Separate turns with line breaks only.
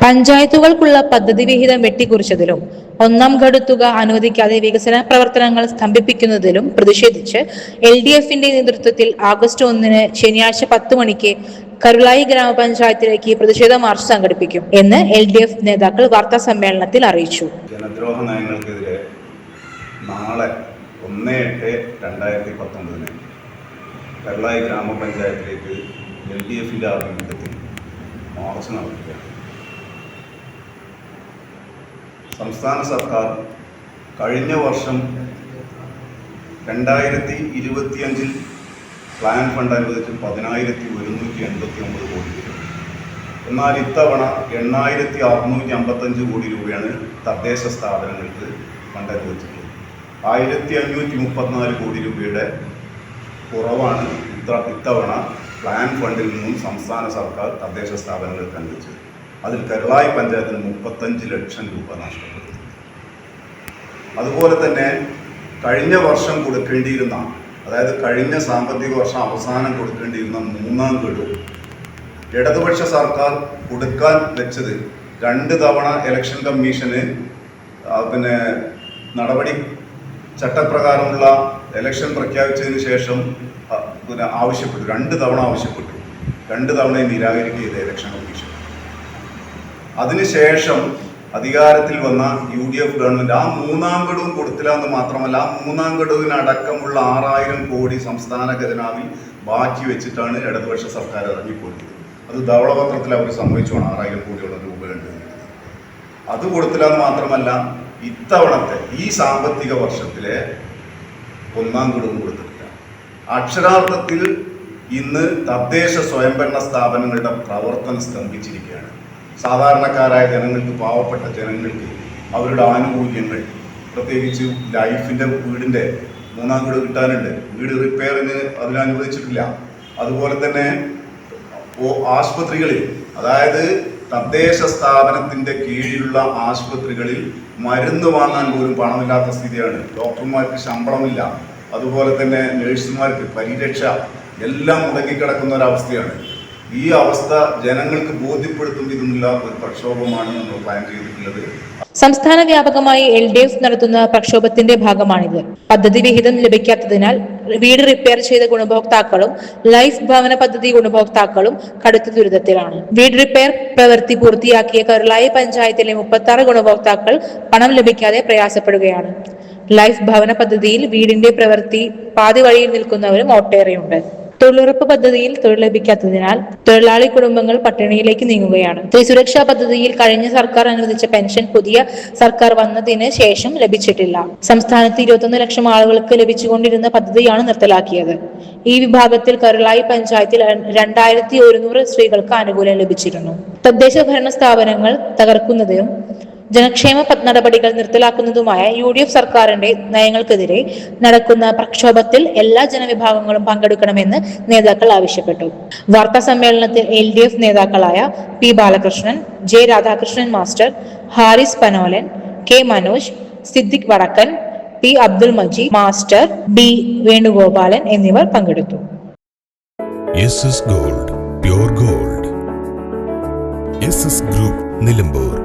പഞ്ചായത്തുകൾക്കുള്ള പദ്ധതി വിഹിതം വെട്ടിക്കുറിച്ചതിലും ഒന്നാം ഗഡു തുക അനുവദിക്കാതെ വികസന പ്രവർത്തനങ്ങൾ സ്തംഭിപ്പിക്കുന്നതിലും പ്രതിഷേധിച്ച് LDFന്റെ നേതൃത്വത്തിൽ ആഗസ്റ്റ് 1 ശനിയാഴ്ച 10 മണിക്ക് കരുളായി ഗ്രാമപഞ്ചായത്തിലേക്ക് പ്രതിഷേധ മാർച്ച് സംഘടിപ്പിക്കും എന്ന് LDF നേതാക്കൾ വാർത്താ സമ്മേളനത്തിൽ അറിയിച്ചു.
ജനദ്രോഹ നയങ്ങൾക്കെതിരെ നാളെ 1/8/2019 കരുളായി ഗ്രാമപഞ്ചായത്തിലേക്ക് LDFന്റെ ആഭിമുഖ്യത്തിൽ മാർച്ച് നടത്തുകയാണ്. സംസ്ഥാന സർക്കാർ കഴിഞ്ഞ വർഷം 2025 പ്ലാൻ ഫണ്ട് അനുവദിച്ച് 10,189 കോടി രൂപ. എന്നാൽ ഇത്തവണ 8,655 കോടി രൂപയാണ് തദ്ദേശ സ്ഥാപനങ്ങൾക്ക് ഫണ്ട് അനുവദിച്ചിട്ടുള്ളത്. 1,534 കോടി രൂപയുടെ കുറവാണ് ഇത്തവണ പ്ലാൻ ഫണ്ടിൽ നിന്നും സംസ്ഥാന സർക്കാർ തദ്ദേശ സ്ഥാപനങ്ങൾക്ക് അനുവദിച്ചത്. അതിൽ കരുളായി പഞ്ചായത്തിന് 35 ലക്ഷം രൂപ നഷ്ടപ്പെട്ടു. അതുപോലെ തന്നെ കഴിഞ്ഞ വർഷം കൊടുക്കേണ്ടിയിരുന്ന, അതായത് കഴിഞ്ഞ സാമ്പത്തിക വർഷം അവസാനം കൊടുക്കേണ്ടിയിരുന്ന മൂന്നാം ഗഡു ഇടതുപക്ഷ സർക്കാർ കൊടുക്കാൻ വെച്ചത് 2 തവണ ഇലക്ഷൻ കമ്മീഷന് നടപടി ചട്ടപ്രകാരമുള്ള ഇലക്ഷൻ പ്രഖ്യാപിച്ചതിന് ശേഷം ആവശ്യപ്പെട്ടു. 2 തവണ ആവശ്യപ്പെട്ടു. 2 തവണയും നിരാകരിക്കുകയത് ഇലക്ഷൻ കമ്മീഷൻ. അതിനുശേഷം അധികാരത്തിൽ വന്ന UDF ഗവൺമെന്റ് ആ മൂന്നാം ഗഡുവും കൊടുത്തില്ല എന്ന് മാത്രമല്ല, ആ മൂന്നാം ഗഡുവിനടക്കമുള്ള 6,000 കോടി സംസ്ഥാന ഖജനാവിൽ ബാക്കി വെച്ചിട്ടാണ് ഇടതുപക്ഷ സർക്കാർ ഇറങ്ങിപ്പോയത്. അത് ധവളപത്രത്തിൽ അവർ സമ്മതിച്ചുമാണ് 6,000 കോടിയോളം രൂപയുണ്ട്. അത് കൊടുത്തില്ല എന്ന് മാത്രമല്ല, ഇത്തവണത്തെ ഈ സാമ്പത്തിക വർഷത്തിലെ ഒന്നാം ഗഡുവും കൊടുത്തിട്ടില്ല. അക്ഷരാർത്ഥത്തിൽ ഇന്ന് തദ്ദേശ സ്വയംഭരണ സ്ഥാപനങ്ങളുടെ പ്രവർത്തനം സ്തംഭിച്ചിരിക്കുകയാണ്. സാധാരണക്കാരായ ജനങ്ങൾക്ക്, പാവപ്പെട്ട ജനങ്ങൾക്ക് അവരുടെ ആനുകൂല്യങ്ങൾ, പ്രത്യേകിച്ച് ലൈഫിൻ്റെ വീടിൻ്റെ മൂന്നാം ഗഡു കിട്ടാനുണ്ട്. വീട് റിപ്പയറിന് അതിനനുവദിച്ചിട്ടില്ല. അതുപോലെ തന്നെ ആശുപത്രികളിൽ, അതായത് തദ്ദേശ സ്ഥാപനത്തിൻ്റെ കീഴിലുള്ള ആശുപത്രികളിൽ മരുന്ന് വാങ്ങാൻ പോലും പണമില്ലാത്ത സ്ഥിതിയാണ്. ഡോക്ടർമാർക്ക് ശമ്പളമില്ല. അതുപോലെ തന്നെ നഴ്സുമാർക്ക് പരിരക്ഷ എല്ലാം മുടങ്ങിക്കിടക്കുന്ന ഒരവസ്ഥയാണ്. ഈ അവസ്ഥ ജനങ്ങൾക്ക് ബോധ്യപ്പെടുത്തും വിധമുള്ള ഒരു പ്രക്ഷോഭമാണ് നമ്മൾ പ്ലാൻ ചെയ്തിട്ടുള്ളത്.
സംസ്ഥാന വ്യാപകമായി LDF നടത്തുന്ന പ്രക്ഷോഭത്തിന്റെ ഭാഗമാണിത്. പദ്ധതി വിഹിതം ലഭിക്കാത്തതിനാൽ വീട് റിപ്പയർ ചെയ്ത ഗുണഭോക്താക്കളും ലൈഫ് ഭവന പദ്ധതി ഗുണഭോക്താക്കളും കടുത്ത ദുരിതത്തിലാണ്. വീട് റിപ്പയർ പ്രവൃത്തി പൂർത്തിയാക്കിയ കരുളായി പഞ്ചായത്തിലെ 36 ഗുണഭോക്താക്കൾ പണം ലഭിക്കാതെ പ്രയാസപ്പെടുകയാണ്. ലൈഫ് ഭവന പദ്ധതിയിൽ വീടിന്റെ പ്രവൃത്തി പാതി വഴിയിൽ നിൽക്കുന്നവരും ഒട്ടേറെയുണ്ട്. തൊഴിലുറപ്പ് പദ്ധതിയിൽ തൊഴിൽ ലഭിക്കാത്തതിനാൽ തൊഴിലാളി കുടുംബങ്ങൾ പട്ടിണിയിലേക്ക് നീങ്ങുകയാണ്. സ്ത്രീ സുരക്ഷാ പദ്ധതിയിൽ കഴിഞ്ഞ സർക്കാർ അനുവദിച്ച പെൻഷൻ പുതിയ സർക്കാർ വന്നതിന് ശേഷം ലഭിച്ചിട്ടില്ല. സംസ്ഥാനത്ത് 21 ലക്ഷം ആളുകൾക്ക് ലഭിച്ചുകൊണ്ടിരുന്ന പദ്ധതിയാണ് നിർത്തലാക്കിയത്. ഈ വിഭാഗത്തിൽ കരുളായി പഞ്ചായത്തിൽ 2,100 സ്ത്രീകൾക്ക് ആനുകൂല്യം ലഭിച്ചിരുന്നു. തദ്ദേശ ഭരണ സ്ഥാപനങ്ങൾ തകർക്കുന്നതിനും ജനക്ഷേമ നടപടികൾ നിർത്തലാക്കുന്നതുമായ UDF സർക്കാരിന്റെ നയങ്ങൾക്കെതിരെ നടക്കുന്ന പ്രക്ഷോഭത്തിൽ എല്ലാ ജനവിഭാഗങ്ങളും പങ്കെടുക്കണമെന്ന് നേതാക്കൾ ആവശ്യപ്പെട്ടു. വാർത്താ സമ്മേളനത്തിൽ LDF നേതാക്കളായ P. Balakrishnan, J. Radhakrishnan master, Haris Panolan, K. Manoj, Siddique Vadakkan, P. Abdul Majeed master, D. Venugopalan എന്നിവർ പങ്കെടുത്തു.
SS Gold, Pure Gold. SS Group, Nilambur.